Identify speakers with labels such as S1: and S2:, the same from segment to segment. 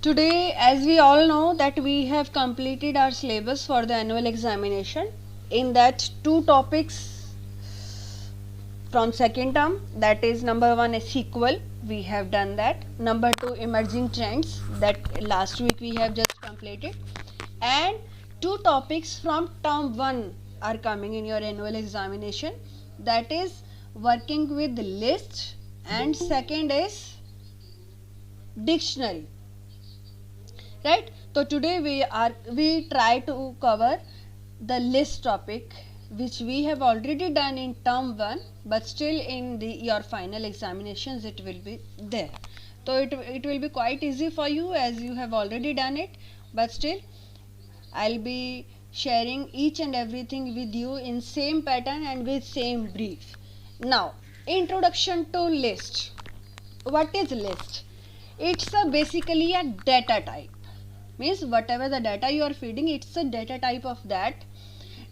S1: Today, as we all know that we have completed our syllabus for the annual examination. In that, two topics from second term, that is number one is SQL, we have done that. Number two, emerging trends, that last week we have just completed. And two topics from term one are coming in your annual examination, that is working with list and second is dictionary. Right, so today we try to cover the list topic which we have already done in term 1, but still in your final examinations it will be there. So it will be quite easy for you as you have already done it, but still I'll be sharing each and everything with you in same pattern and with same brief. Now, introduction to list. What is list? It's basically a data type. Means whatever the data you are feeding, it's a data type of that.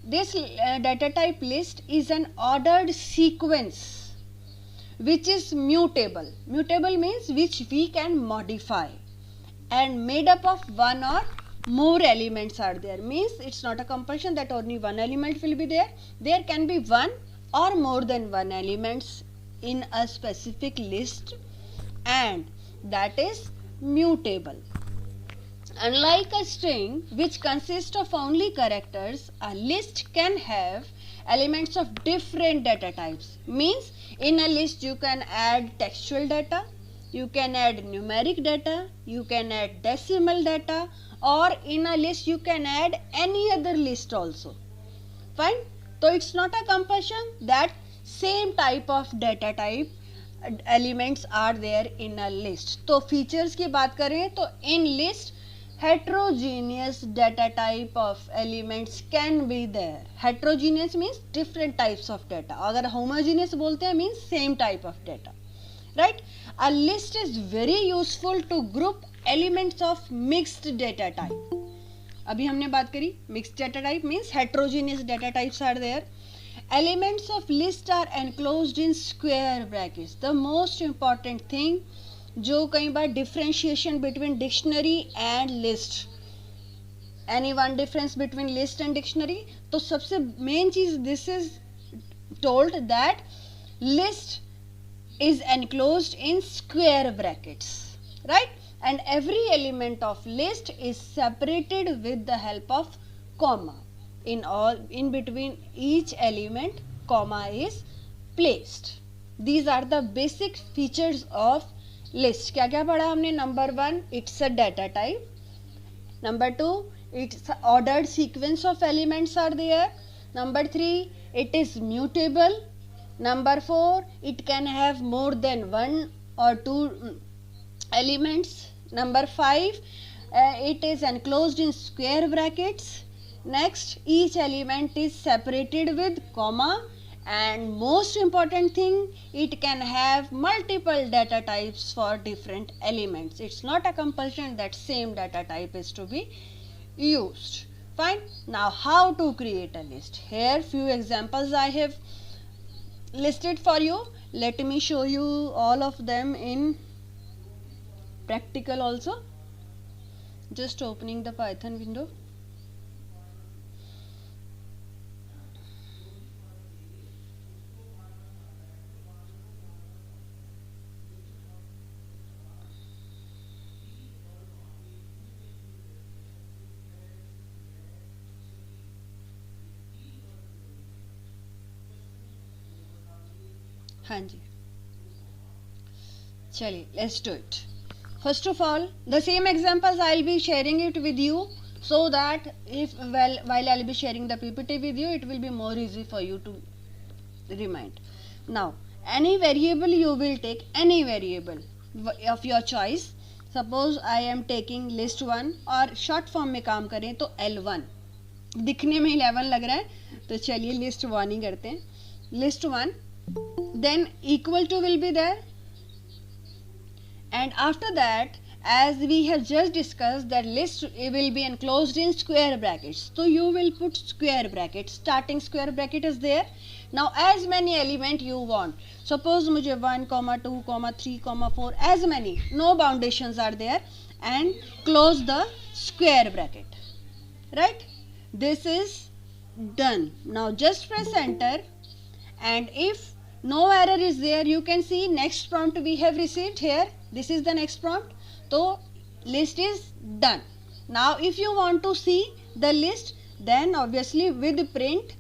S1: This data type list is an ordered sequence which is mutable. Mutable means which we can modify and made up of one or more elements are there. Means it's not a compulsion that only one element will be there. There can be one or more than one elements in a specific list, and that is mutable. Unlike a string which consists of only characters, a list can have elements of different data types. Means in a list you can add textual data, you can add numeric data, you can add decimal data, or in a list you can add any other list also. Fine. So it's not a compulsion that same type of data type elements are there in a list. तो features की बात करें तो in list heterogeneous data type of elements can be there. Heterogeneous means different types of data. अगर homogeneous बोलते हैं means same type of data. Right? A list is very useful to group elements of mixed data type. अभी हमने बात करी mixed data type means heterogeneous data types are there. Elements of list are enclosed in square brackets. The most important thing जो कई बार differentiation between dictionary and list. Any one difference between list and dictionary? तो सबसे main चीज this is told that list is enclosed in square brackets, right? And every element of list is separated with the help of comma. In between each element comma is placed. These are the basic features of list. क्या क्या पढ़ा हमने? Number 1, it's a data type. Number 2, it's ordered sequence of elements are there. Number 3, it is mutable. Number 4, it can have more than one or two elements. Number 5, it is enclosed in square brackets. Next, each element is separated with comma, and most important thing, it can have multiple data types for different elements. It's not a compulsion that same data type is to be used. Fine. Now, how to create a list? Here few examples I have listed for you. Let me show you all of them in practical also. Just opening the Python window. हाँ जी, चलिए let's do it. First of all, the same examples I'll be sharing it with you, so that while I'll be sharing the PPT with you, it will be more easy for you to remind. Now, any variable you will take, any variable of your choice. Suppose I am taking list 1 और short form में काम करें तो L1. दिखने में 11 लग रहा है तो चलिए list 1 ही करते हैं. List 1, then equal to will be there, and after that as we have just discussed that list will be enclosed in square brackets, so you will put square brackets. Starting square bracket is there. Now as many element you want, suppose मुझे 1, 2, 3, 4, as many, no boundations are there, and close the square bracket, right? This is done. Now just press enter, and if no error is there, you can see next prompt we have received here. This is the next prompt. So list is done. Now if you want to see the list, then obviously with print,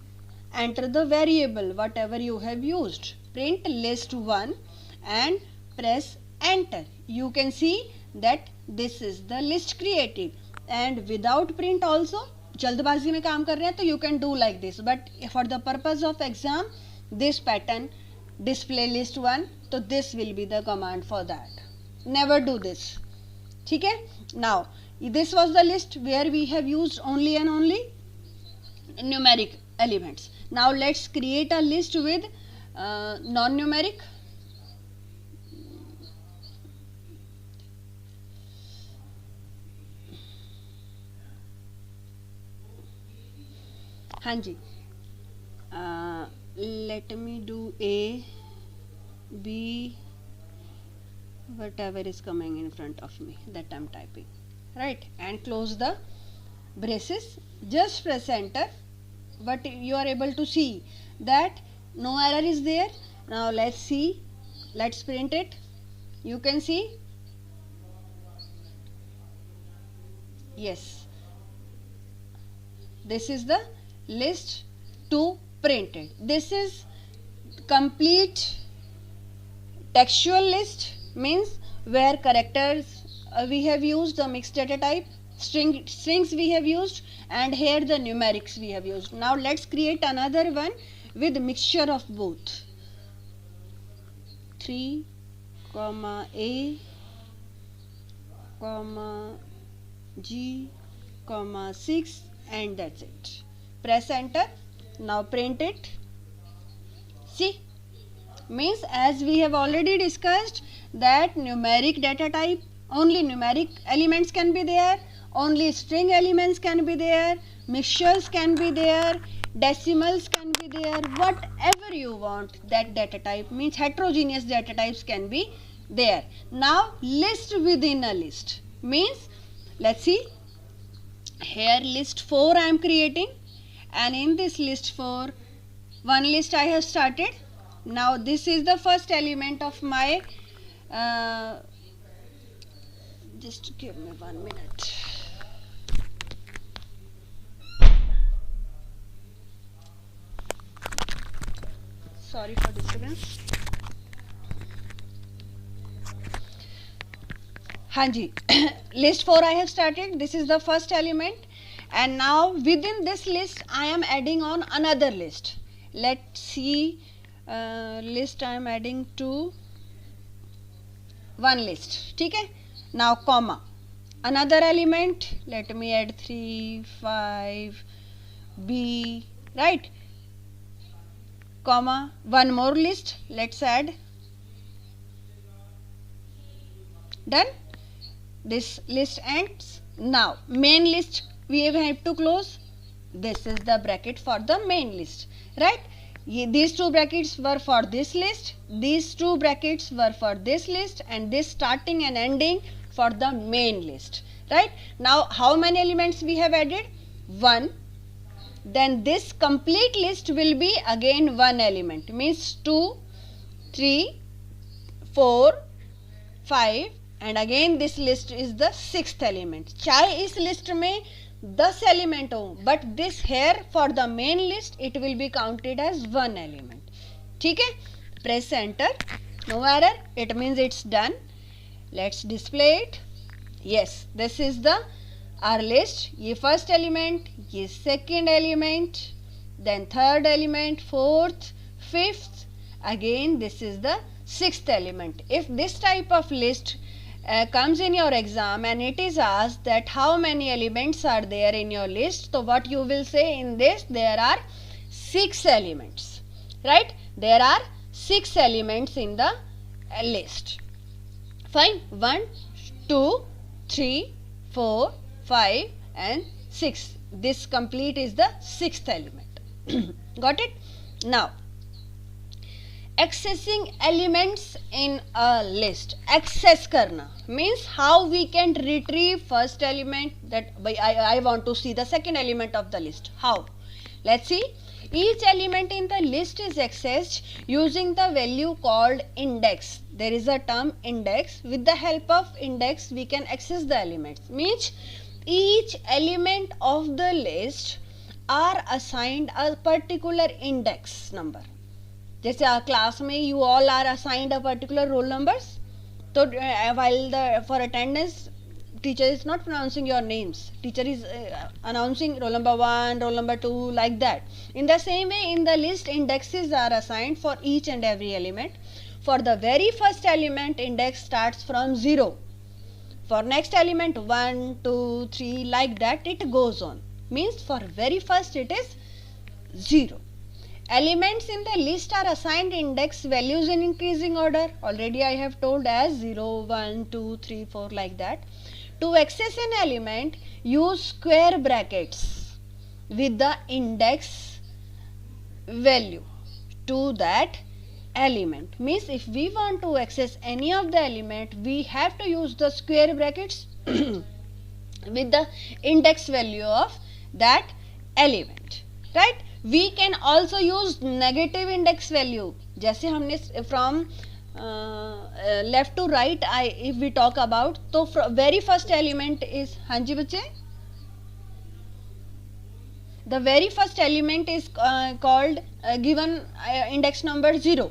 S1: enter the variable whatever you have used. Print list1 and press enter. You can see that this is the list created. And without print also, जल्दबाजी में काम कर रहे हैं तो you can do like this. But for the purpose of exam, this pattern display list1, so this will be the command for that. Never do this. ठीक है? Now this was the list where we have used only and only numeric elements. Now let's create a list with non-numeric. हाँ जी, let me do A, B, whatever is coming in front of me that I'm typing, right? And close the braces. Just press enter. But you are able to see that no error is there. Now let's see. Let's print it. You can see. Yes. This is the list to printed. This is complete textual list, means where characters we have used the mixed data type, strings we have used, and here the numerics we have used. Now let's create another one with mixture of both. 3, A, G, 6, and that's it. Press enter. Now print it. See, means as we have already discussed that numeric data type, only numeric elements can be there, only string elements can be there, mixtures can be there, decimals can be there, whatever you want, that data type, means heterogeneous data types can be there. Now list within a list, means let's see, here list 4 I am creating, and in this list 4 one list I have started. Now this is the first element of my just give me 1 minute. Sorry for disturbance. हाँ जी, list 4 I have started. This is the first element, and now within this list I am adding on another list. Let's see, list I am adding to one list. ठीक है? Now comma, another element. Let me add 3, 5, B, right? Comma, one more list. Let's add. Done. This list ends. Now main list we have to close. This is the bracket for the main list, right? These two brackets were for this list, these two brackets were for this list, and this starting and ending for the main list, right? Now how many elements we have added? 1. Then this complete list will be again one element, means 2, 3, 4, 5, and again this list is the 6th element. चाहे इस list में 10 element हो, but this here for the main list it will be counted as one element. ठीक है? Press enter. No error. It means it's done. Let's display it. Yes, this is the our list. ये first element, ये second element, then third element, fourth, fifth. Again this is the 6th element. If this type of list comes in your exam and it is asked that how many elements are there in your list, so what you will say in this, there are 6 elements, right? There are 6 elements in the list. Fine. 1, 2, 3, 4, 5 and 6. This complete is the sixth element. Got it? Now, accessing elements in a list. Access karna means how we can retrieve first element, that I want to see the second element of the list. How? Let's see. Each element in the list is accessed using the value called index. There is a term index. With the help of index we can access the elements. Means each element of the list are assigned a particular index number. जैसे class में you all are assigned a particular roll numbers, तो while for attendance teacher is not pronouncing your names, teacher is announcing roll number 1, roll number 2, like that. In the same way, in the list indexes are assigned for each and every element. For the very first element, index starts from 0. For next element 1, 2, 3, like that it goes on. Means for very first it is 0. Elements in the list are assigned index values in increasing order. Already I have told as 0, 1, 2, 3, 4, like that. To access an element, use square brackets with the index value to that element. Means if we want to access any of the element, we have to use the square brackets with the index value of that element, right? We can also use negative index value. जैसे हमने from left to right if we talk about, तो very first element is, हाँ जी बच्चे, the very first element is called given index number 0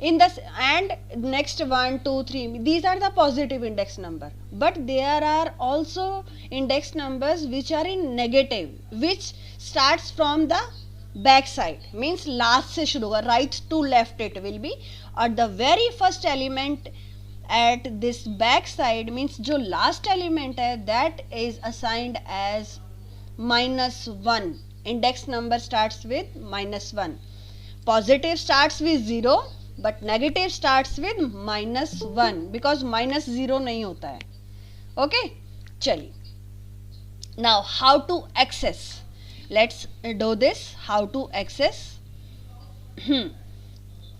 S1: in this, and next 1, 2, 3, these are the positive index number. But there are also index numbers which are in negative, which starts from the back side. Means last से शुरू होगा, right to left it will be, और the very first element at this back side means जो last element है, that is assigned as -1. Index number starts with -1. Positive starts with 0 but negative starts with -1 because -0 नहीं होता है. Okay, चलिए. Now how to access? Let's do this. How to access?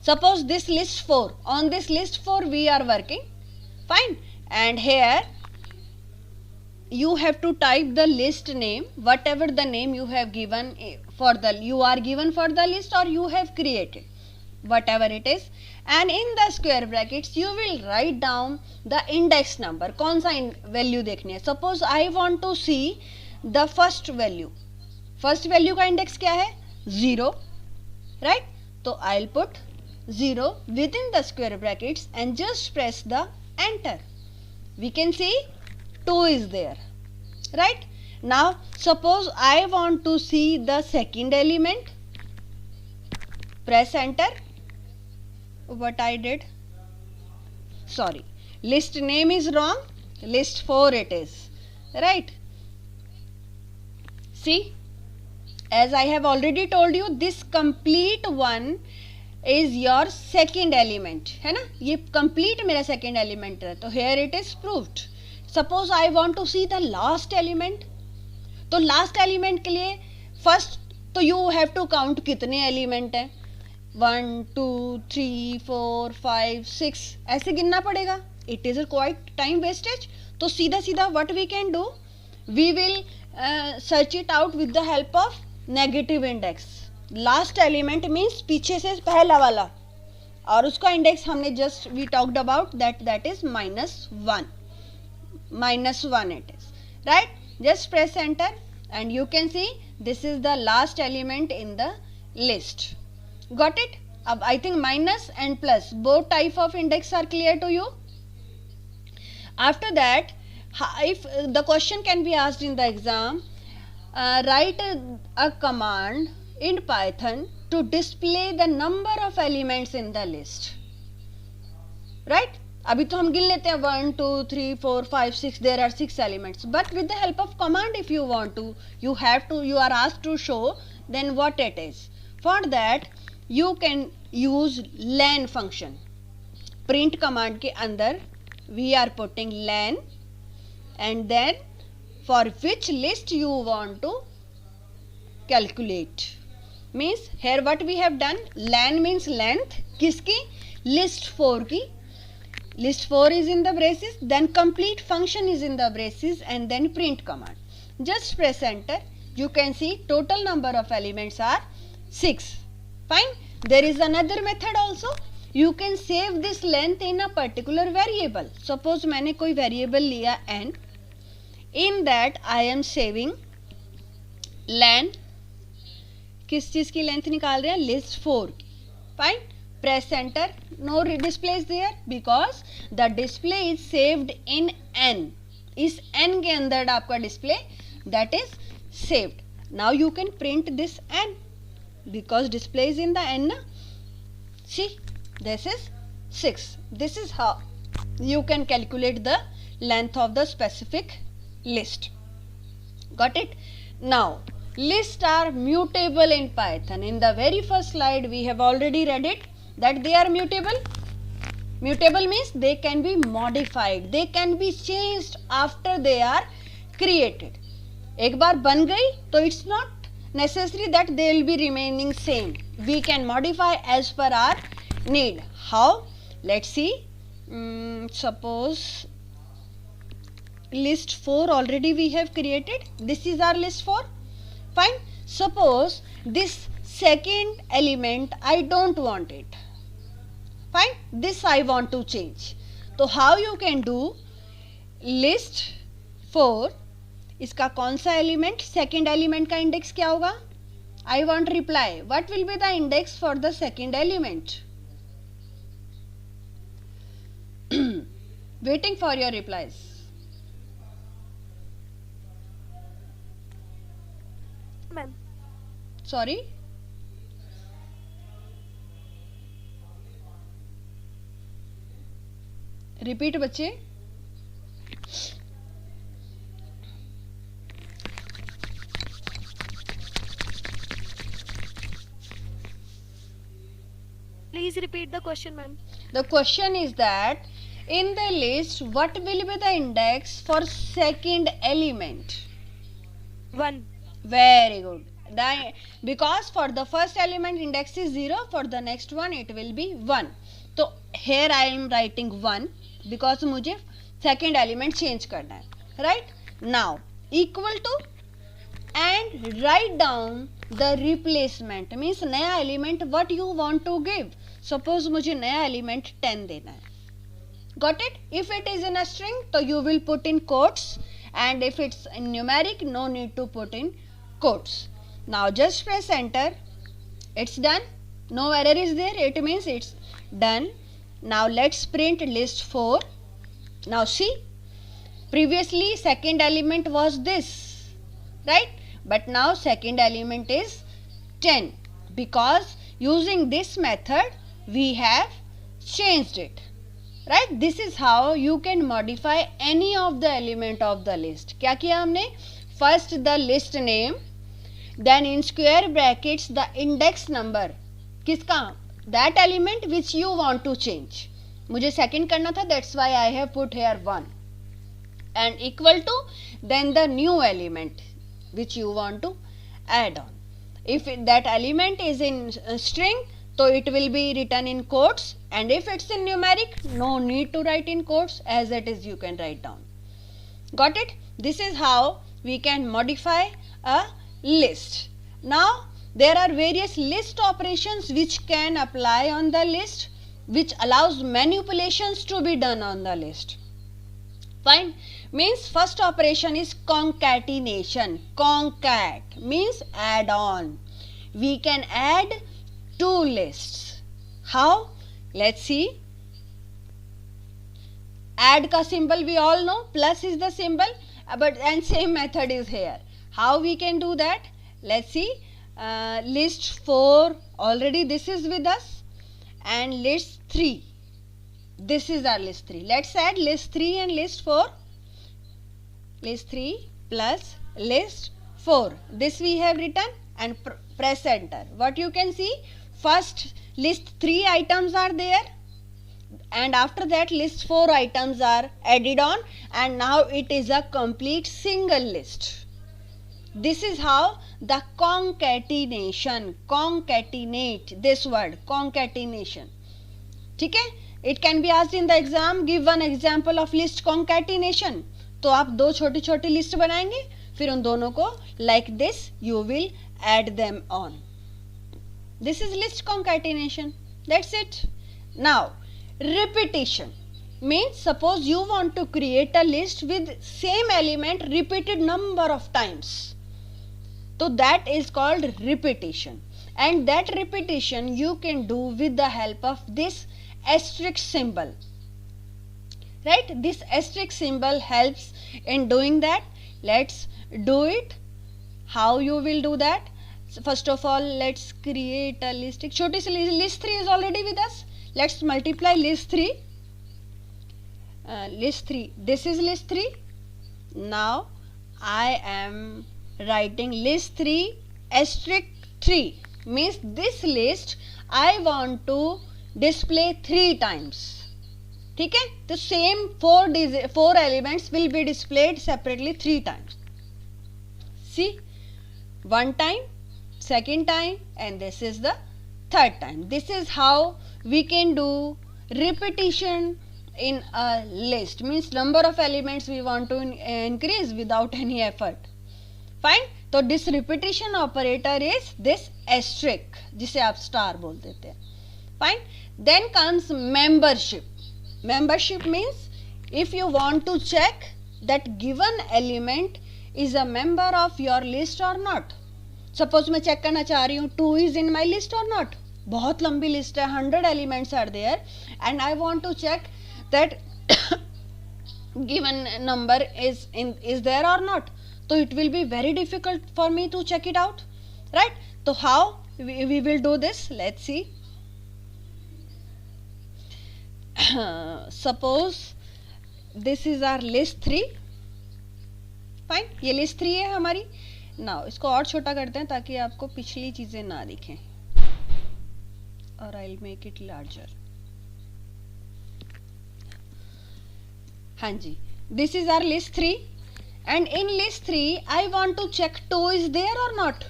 S1: Suppose this list 4. On this list 4 we are working. Fine. And here you have to type the list name, whatever the name you have given for the, you are given for the list or you have created, whatever it is. And in the square brackets you will write down the index number. कौन सा value देखनी है? Suppose I want to see the first value. First value का index क्या है? 0, right? तो I'll put 0 within the square brackets and just press the enter. We can see 2 is there, right? Now suppose I want to see the second element. Press enter. What I did? Sorry, list name is wrong. List 4 it is, right? See, as I have already told you, this complete one is your second element, है ना? ये complete मेरा second element है, तो here it is proved. Suppose I want to see the last element, तो last element के लिए first तो you have to count कितने element हैं, 1, 2, 3, 4, 5, 6 ऐसे गिनना पड़ेगा. It is a quite time wastage. तो सीधा सीधा what we can do, we will search it out with the help of negative index. Last element means पीछे से पहला वाला, और उसका index हमने just we talked about that is -1. -1 it is, right? Just press enter and you can see this is the last element in the list. Got it? अब I think minus and plus both type of index are clear to you. After that, if the question can be asked in the exam, write a command in Python to display the number of elements in the list, right? अभी तो हम गिन लेते हैं 1, 2, 3, 4, 5, 6, there are 6 elements, but with the help of command if you want to, you are asked to show then what it is. For that you can use len function. Print command के अंदर we are putting len and then for which list you want to calculate. Means here what we have done, len means length, किसकी, list 4 की, list 4 is in the braces, then complete function is in the braces, and then print command. Just press enter. You can see total number of elements are 6. Fine. There is another method also. You can save this length in a particular variable. Suppose मैंने कोई variable लिया n. In that I am saving len, किस चीज की length निकाल रहे हैं, list 4 की. Fine. Press enter. No display is there because the display is saved in n. इस n के अंदर आपका display that is saved. Now you can print this n because display is in the n na. See, this is 6. This is how you can calculate the length of the specific list. Got it? Now lists are mutable in Python. In the very first slide we have already read it that they are mutable. Mutable means they can be modified, they can be changed after they are created. एक बार बन गई तो it's not necessary that they will be remaining same. We can modify as per our need. How? Let's see. Suppose list 4 already we have created. This is our list 4. Fine. Suppose this second element I don't want it. Fine. This I want to change. So how you can do, list 4, इसका कौन सा element, second element का index क्या होगा, I want reply, what will be the index for the second element. Waiting for your replies.
S2: Ma'am
S1: sorry, repeat बच्चे.
S2: Please repeat the question, ma'am.
S1: The question is that in the list what will be the index for second element?
S2: 1.
S1: Very good. Because for the first element index is 0, for the next one it will be 1. So here I am writing 1 because मुझे second element change करना है. Right? Now equal to and write down the replacement, means नया element what you want to give. Suppose मुझे नया element 10 देना है. Got it? If it is in a string तो you will put in quotes, and if it's in numeric no need to put in quotes. Now just press enter. It's done. No error is there, it means it's done. Now let's print list 4. Now see, previously second element was this, right? But now second element is 10 because using this method we have changed it, right? This is how you can modify any of the element of the list. क्या किया हमने? First the list name, then in square brackets the index number. किसका? That element which you want to change. मुझे second करना था, that's why I have put here 1, and equal to then the new element which you want to add on. If that element is in string, so it will be written in quotes, and if it's in numeric, no need to write in quotes, as it is you can write down. Got it? This is how we can modify a list. Now there are various list operations which can apply on the list, which allows manipulations to be done on the list. Fine. Means first operation is concatenation. Concat means add on. We can add two lists. How? Let's see. Add ka symbol we all know, plus is the symbol, but and same method is here. How we can do that? Let's see. List 4 already this is with us, and list 3. This is our list 3. Let's add list 3 and list 4. List 3 plus list 4. This we have written, and press enter. What you can see? First list 3 items are there. and after that list 4 items are added on, and now it is a complete single list. This is how the concatenation, concatenate, this word concatenation. ठीक है, it can be asked in the exam, give one example of list concatenation. तो आप दो छोटी छोटी list बनाएंगे, फिर उन दोनों को like this you will add them on. This is list concatenation. That's it. Now repetition means suppose you want to create a list with same element repeated number of times. So that is called repetition, and that repetition you can do with the help of this asterisk symbol. Right? This asterisk symbol helps in doing that. Let's do it. How you will do that? So first of all, let's create a list. छोटी सी list 3 is already with us. Let's multiply list 3. List 3. This is list 3. Now I am writing list 3 asterisk 3 means this list I want to display 3 times. ठीक है, तो same 4 elements will be displayed separately 3 times. See, one time, second time, and this is the third time. This is how we can do repetition in a list, means number of elements we want to increase without any effort. Fine. तो this repetition operator is this asterisk जिसे आप star बोल देते हैं. Fine. Then comes membership. Membership means if you want to check that given element is a member of your list or not. Suppose मैं check करना चाह रही हूँ 2 is in my list or not. बहुत लंबी list है, 100 elements are there, and I want to check that given number is there or not. So it will be very difficult for me to check it out, right? So how we will do this? Let's see. Suppose this is our list 3. Fine, ये list 3 है हमारी. Now इसको और छोटा करते हैं ताकि आपको पिछली चीजें ना दिखें. Or I'll make it larger. हाँ जी, this is our list 3. And in list 3 I want to check 2 is there or not.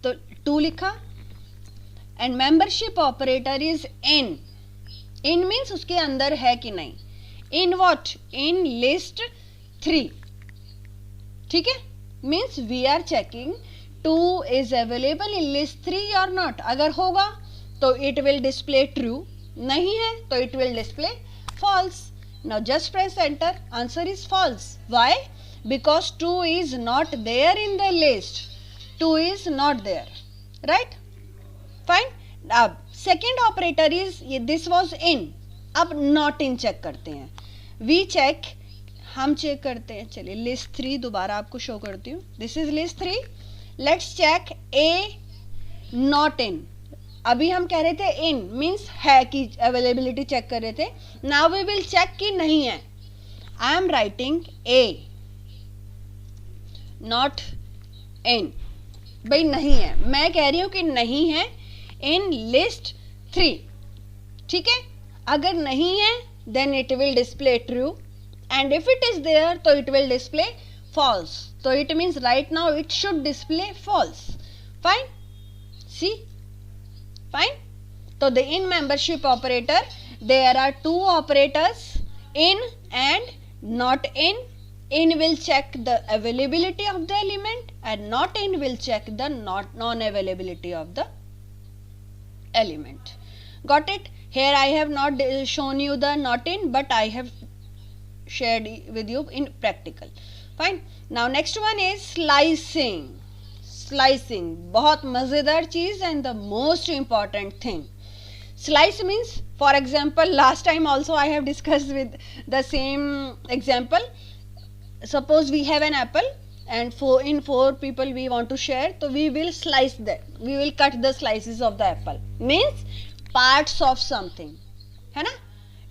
S1: तो 2 लिखा, and membership operator is in. In means उसके अंदर है कि नहीं. In what? In list 3. ठीक है, means we are checking 2 is available in list 3 or not. अगर होगा तो it will display true, नहीं है तो it will display false. Now just press enter. Answer is false. Why? Because 2 is not there in the list. 2 is not there, right? Fine. अब second operator is, this was in, अब not in check करते हैं. We check, हम check करते हैं. चलिए list 3 दोबारा आपको show करती हूँ. This is list 3. Let's check A not in. अभी हम कह रहे थे in means है कि availability check कर रहे थे. Now we will check कि नहीं है. I am writing A not in. भाई नहीं है, मैं कह रही हूँ कि नहीं है in list 3. ठीक है, अगर नहीं है then it will display true, and if it is there तो it will display false. So it means right now it should display false. Fine. See, fine. So the in membership operator, there are 2 operators, in and not in. In will check the availability of the element, and not in will check the non-availability of the element. Got it? Here I have not shown you the not in, but I have shared with you in practical. Fine. Now next one is slicing. Slicing, बहुत मजेदार चीज and the most important thing. Slice means, for example, last time also I have discussed with the same example. Suppose we have an apple and in 4 people we want to share, so we will slice that. We will cut the slices of the apple. Means parts of something, है ना?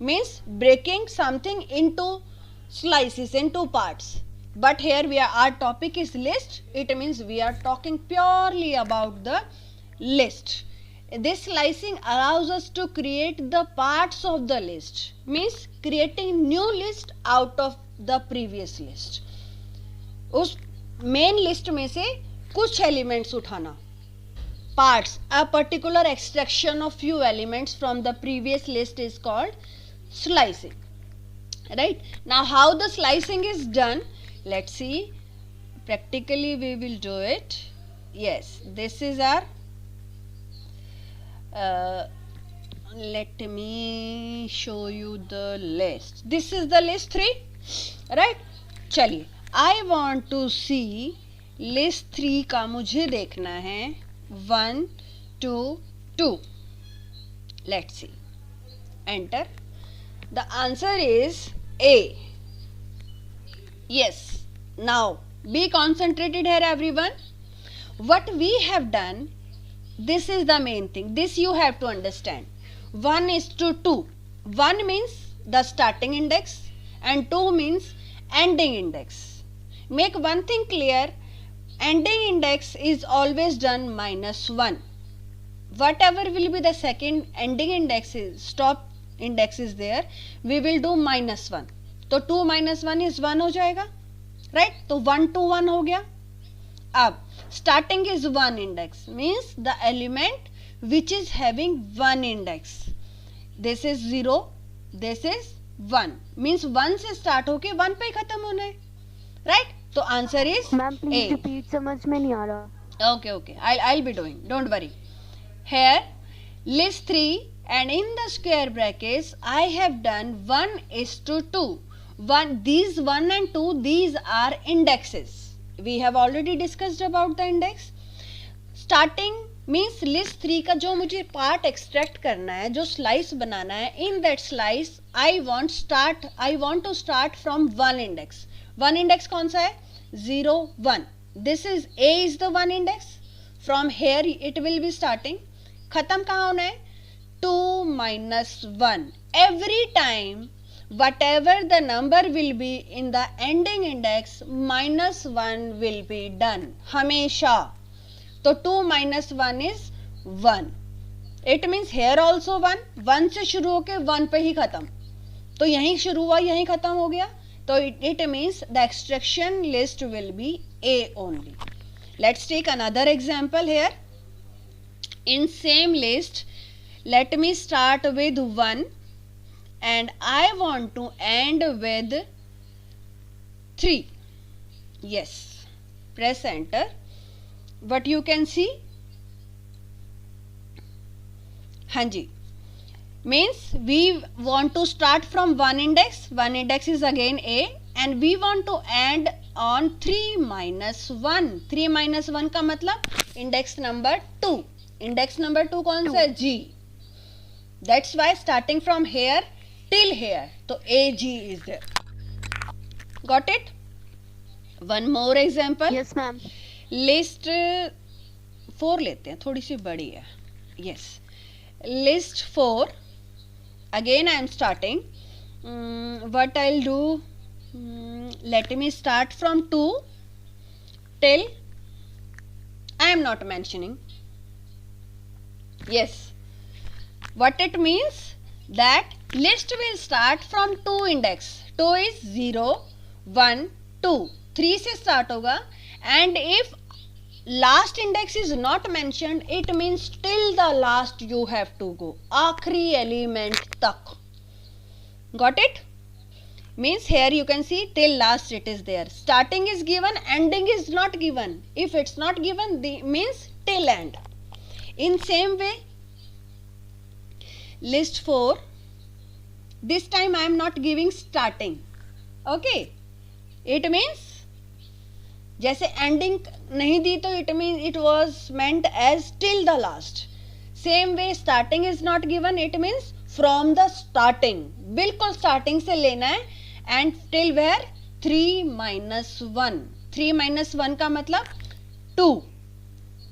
S1: Means breaking something into slices, into parts. But here our topic is list. It means we are talking purely about the list. This slicing allows us to create the parts of the list, means creating new list out of the previous list. उस main list में से कुछ elements उठाना, parts, a particular extraction of few elements from the previous list is called slicing. Right, now how the slicing is done, let's see. Practically we will do it. Yes, this is our let me show you the list. This is the list 3, right? चलिए, I want to see list 3 का मुझे देखना है 1 2 2. Let's see. Enter. The answer is A. Yes. Now be concentrated here, everyone. What we have done, this is the main thing. This you have to understand. 1:2. 1 means the starting index and 2 means ending index. Make one thing clear. Ending index is always done -1. Whatever will be the second ending index is, stop index is there, we will do -1. तो 2 - 1 is 1 हो जाएगा, right? तो 1 to 1 हो गया. अब starting is 1 index, means the element which is having 1 index. This is 0, this is 1, means 1 से start होके 1 पे ही खत्म होना है, right? तो answer is
S2: ma'am please repeat, समझ में नहीं आ रहा.
S1: Okay, I'll be doing, don't worry. Here list 3 and in the square brackets I have done 1:2. These 1 and 2, these are indexes. We have already discussed about the index. Starting means list 3 का जो मुझे part extract करना है, जो slice बनाना है, in that slice I want to start from 1 index. 1 index कौन सा है? 0 1. This is A is the 1 index. From here it will be starting. खत्म कहाँ होना है? 2 - 1. Every time whatever the number will be in the ending index, -1 will be done. हमेशा. तो 2 - 1 is 1. It means here also 1. 1 से शुरू होके 1 पे ही खत्म. तो यहीं शुरू हुआ, यहीं खत्म हो गया. तो it means the extraction list will be A only. Let's take another example here. In same list, let me start with 1 and I want to end with 3. Yes, press enter. What you can see? Hanji, means we want to start from 1 index. 1 index is again A and we want to end on 3 - 1. 3 - 1 का मतलब index number 2. Index number 2 कौन सा है? G. That's why starting from here till here, तो AG is there. Got it? One more example.
S2: Yes ma'am.
S1: List 4 लेते हैं, थोड़ी सी बड़ी है. Yes. List 4. Again I am starting. What I'll do? Let me start from 2 till I am not mentioning. Yes. What it means? That list will start from 2 index. 2 is 0 1 2. 3 से start होगा and if last index is not mentioned, it means till the last you have to go. आखिरी element तक. Got it? Means here you can see till last it is there. Starting is given, ending is not given. If it's not given, means till end. In same way, list 4, this time I am not giving starting. Okay, it means जैसे ending नहीं दी तो it means it was meant as till the last. Same way starting is not given, it means from the starting. बिल्कुल starting से लेना है and till where? 3 - 1. 3 - 1 का मतलब 2.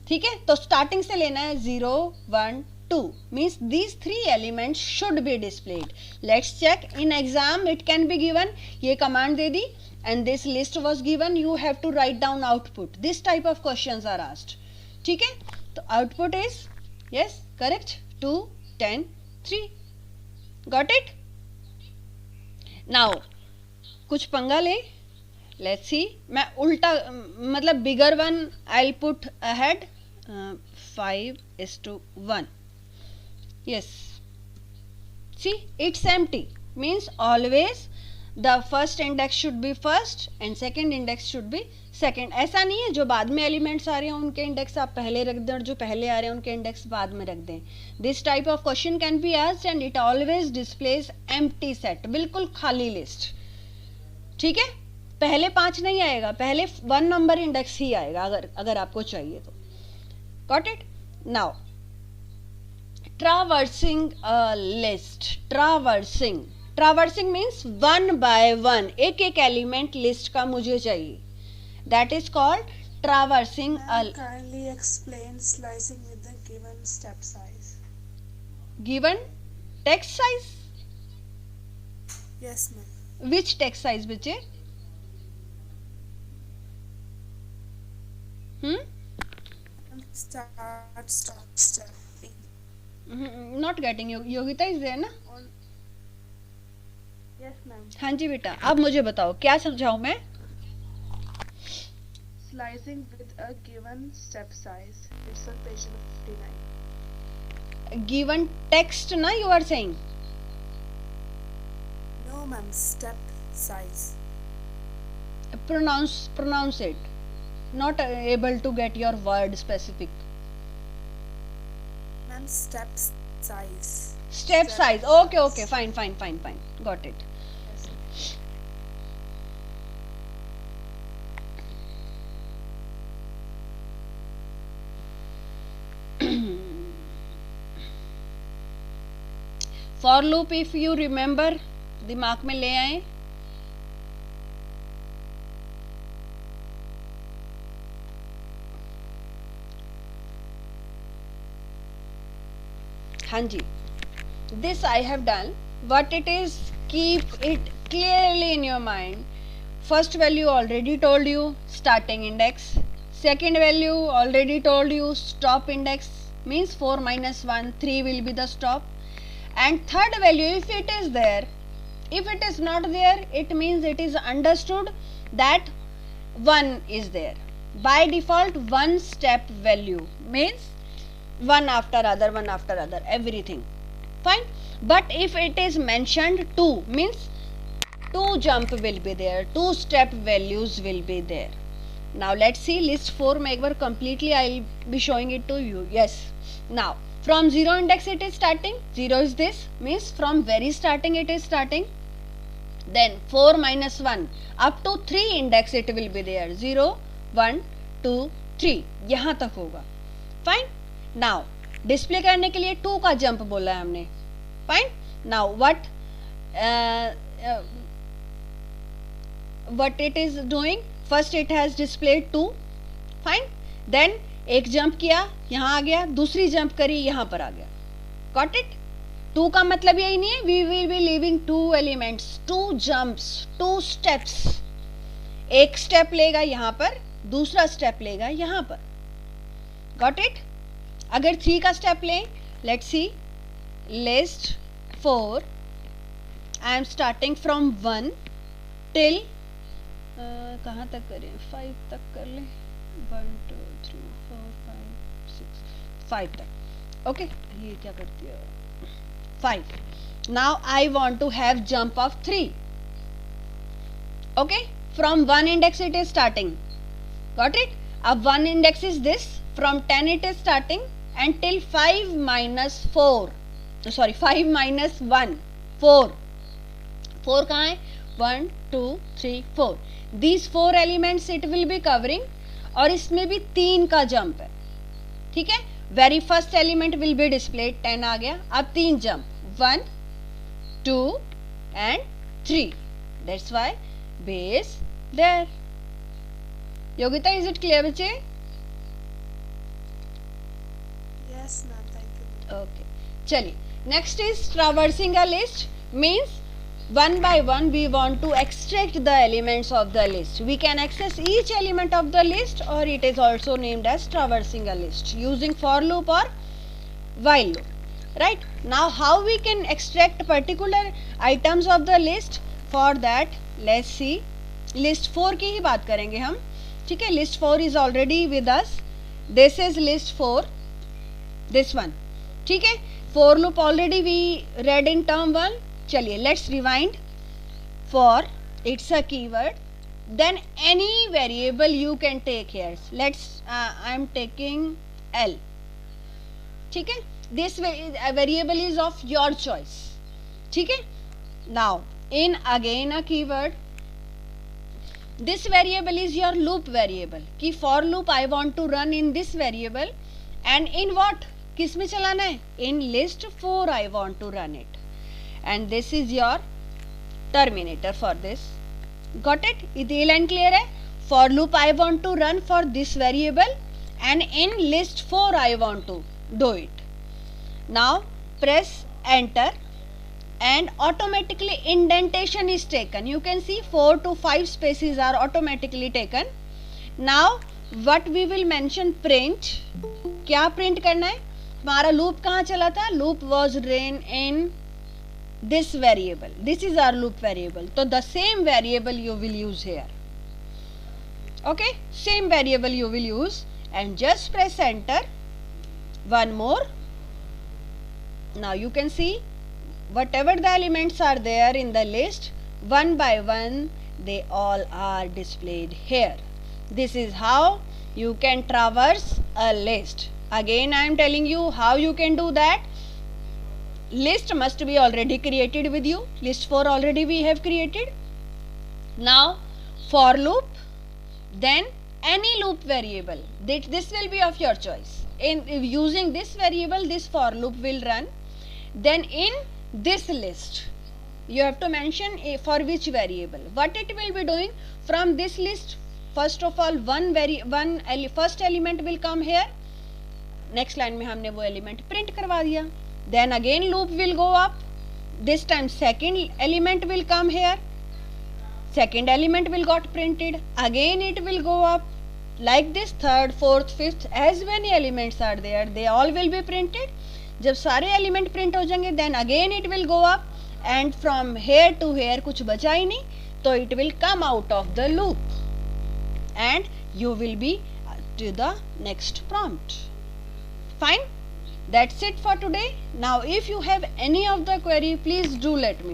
S1: ठीक है, तो starting से लेना है 0 1 2. Means these 3 elements should be displayed. Let's check. In exam it can be given. ये command they the and this list was given. You have to write down output. This type of questions are asked. ठीक है, तो output is Yes, correct. 2, 10, 3. Got it? Now, कुछ पंगा ले. Let's see. मैं उल्टा मतलब bigger one I'll put ahead. 5:1. Yes. See, it's empty. Means always the first index should be first and second index should be second. ऐसा नहीं है जो बाद में एलिमेंट्स आ रहे हैं उनके इंडेक्स आप पहले रख दें और जो पहले आ रहे हैं उनके इंडेक्स बाद में रख दें. This type of question can be asked and it always displays empty set, बिल्कुल खाली लिस्ट. ठीक है, पहले 5 नहीं आएगा, पहले 1 नंबर इंडेक्स ही आएगा अगर आपको चाहिए तो. Got it? Now traversing a list. Traversing means one by one, एक एक एलिमेंट लिस्ट का मुझे चाहिए. That is called traversing a.
S3: Kindly explain slicing with the given step size.
S1: Given text size?
S3: Yes, ma'am.
S1: Which text size बच्चे?
S3: Start, stop, step.
S1: Not getting you. Yogita is there ना?
S3: Yes, ma'am.
S1: हाँ जी बेटा, अब मुझे बताओ क्या समझाऊं मैं?
S3: Slicing with a given step size. It's on page 59.
S1: Given text ना you are saying?
S3: No, ma'am. Step size.
S1: Pronounce it. Not able to get your word specific.
S3: Ma'am, step size.
S1: Step size. Okay. Fine. Got it.
S3: Yes, ma'am.
S1: For loop if you remember, दिमाग में ले आए. हाँ जी. This I have done. What it is, keep it clearly in your mind. First value already told you, starting index. Second value already told you, stop index. Means 4 minus 1, 3 will be the stop. And third value, if it is there, if it is not there, it means it is understood that 1 is there. By default, 1 step value means one after other, everything. Fine. But if it is mentioned 2, means 2 jump will be there, 2 step values will be there. Now let's see list 4 में एक बार completely I will be showing it to you. Yes. Now from 0 index it is starting. 0 is this, means from very starting it is starting. Then 4 minus 1 up to 3 index it will be there. 0, 1, 2, 3 यहाँ तक होगा. Fine. Now display करने के लिए 2 का jump बोला है हमने. Fine. Now what it is doing, first it has displayed 2. Fine. Then एक जंप किया, यहाँ आ गया, दूसरी जंप करी, यहाँ पर आ गया. Got it? 2 का मतलब यही नहीं है we will be leaving 2 elements, 2 jumps, 2 steps. एक स्टेप लेगा यहाँ पर, दूसरा स्टेप लेगा यहाँ पर. Got it? अगर 3 का स्टेप लें, let's see list 4, I am starting from 1 till कहाँ तक करें, 5 तक कर लें. 1 2 3 4 5 6 5 तक. ओके, ये क्या करती है? 5. Now I want to have jump of 3. Okay, from 1 index it is starting. Got it? अब 1 index is this, from 10 it is starting and till 5 minus 4, sorry 5 minus 1, 4. 4 कहाँ है? 1 2 3 4. These 4 elements it will be covering. और इसमें भी 3 का jump है. ठीक है? Very first element will be displayed. 10 आ गया. अब 3 jump, 1 2 and 3. That's why base there. Yogita, is it clear बच्चे?
S3: Yes, ma'am. Thank you.
S1: Okay. चलिए, next is traversing a list. Means one by one we want to extract the elements of the list. We can access each element of the list, or it is also named as traversing a list using for loop or while loop. Right, now how we can extract particular items of the list? For that let's see, list 4 की ही बात करेंगे हम. ठीक है, list 4 is already with us. This is list 4, this one. ठीक है, for loop already we read in term 1. चलिए let's rewind. For it's a keyword, then any variable you can take here. Let's I am taking L. ठीक है, this variable is of your choice. ठीक है, now in again a keyword, this variable is your loop variable. कि for loop I want to run in this variable and in what, किस में चलाना है? In list 4 I want to run it, and this is your terminator for this. Got it? ये line clear है? For loop I want to run for this variable and in list 4 I want to do it. Now press enter and automatically indentation is taken. You can see 4 to 5 spaces are automatically taken. Now what we will mention, print. क्या print करना है? हमारा loop कहाँ चला था? Loop was ran in this variable. This is our loop variable. So the same variable you will use here. Okay, same variable you will use and just press enter. One more. Now you can see whatever the elements are there in the list, one by one they all are displayed here. This is how you can traverse a list. Again I am telling you how you can do that. List must be already created with you. List 4 already we have created. Now for loop, then any loop variable, this will be of your choice. In using this variable, this for loop will run. Then in this list you have to mention for which variable, what it will be doing. From this list, first of all first element will come here. Next line में हमने वो element print करवा दिया. Then again loop will go up. This time second element will come here. Second element will got printed. Again it will go up. Like this, third, fourth, fifth, as many elements are there, they all will be printed. जब सारे element print हो जाएंगे, then again it will go up and from here to here कुछ बचा ही नहीं, तो it will come out of the loop and you will be to the next prompt. Fine, that's it for today. Now if you have any of the query, please do let me know.